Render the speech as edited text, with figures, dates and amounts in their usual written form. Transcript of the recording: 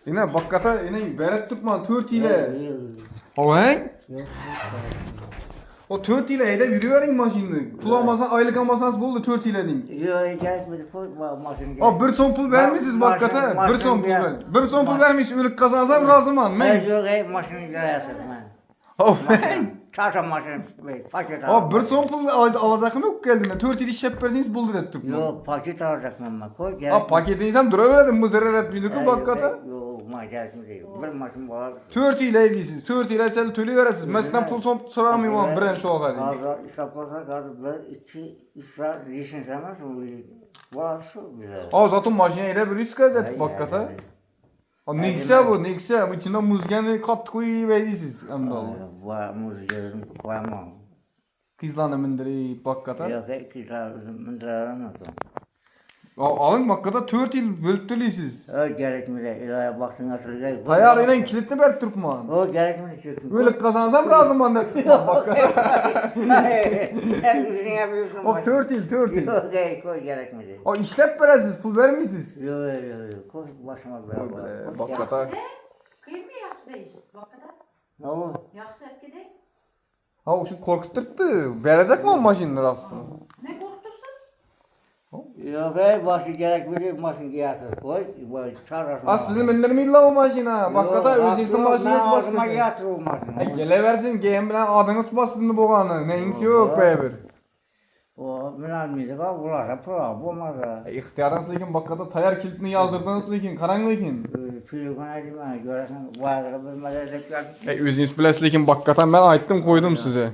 Yine bakkata yine beret tutma 4 ile. Yok. O he? Yok. O 4 ile eyle yürüverin maşinini. Pul almasan aylık almasanız buldu 4 ile deyin. Yok, gelmedi. Maşın O bir son pul vermişsiniz bakkata. Bir son pul ver. Bir son pul vermiş ülük kazansam razımam ben. Yok, maşını görüyorsun ben. O he? Çarşamba maşını paket O bir son pul alacakım yok geldiğinde. 4 ile şep versiniz buldu dedim. Yok, paket alacak mama. Koy gel. Ha paketi insan duraveredim bu zarar etmiyorduk bakkata. Yok, maşın değil. Bir maşın var. 4 ile ediyorsunuz. 4 ile sen tölü veresiniz. Mesela pul son soramıyorum ama biren şu kadar. Azar istaplasa kadar bir iki ısrar işin zaman var şu güzel. O zaten maşine ile bir risk azet bakkata. O ne güzel bu, ne güzel. Bu içinde muzgeni kat koyu verirsiniz. Emdal. Var muzgın koymam. Kızlarını mindiri bakkata. Yok, kızlar mındıraramaz. Alın bakkata 4 yıl bölüktülüysüz. O gerekmedi. İlaya baktın asılga. Hayal ile kilitli ber Türkman. O gerekmedi çünkü. Öyle kazansam razım ben de Türkman bakkata. Her üzerine yapıyorsun. O 4 yıl, 4 yıl. Yok, koy gerekmedi. O işlep veresiz, pul vermişsiniz. Yok, koy başıma beraber. Bakkata. Kıyım mı yaxşı değil? Bakada. Ne oldu? Yaxşı etki değil. Ha o şu korkutturdu. Verecek mi o maşinleri aslında? Ne korktursun? Yok, başı gerekmedi. Maşın giyatır. Koy, çağırarsın. Ha sizin benlerim illa o maşina. Bakkata özünüzün maşinası Ben ağzıma başkası. giyatır o maşını. Geleversin geyim bilen adınız basın bu kanı. Neyiniz yok be bir. O münalmiydi var, bularsa pıra, bulmaz da. İhtiyarınız lekin bakkata tayar kilitini yazdırdınız lekin. Karan lekin. Filipina değil mi? Görürsen varlığı bilmez edekler. Özünüz biles lekin bakkatan ben ayttım koydum size.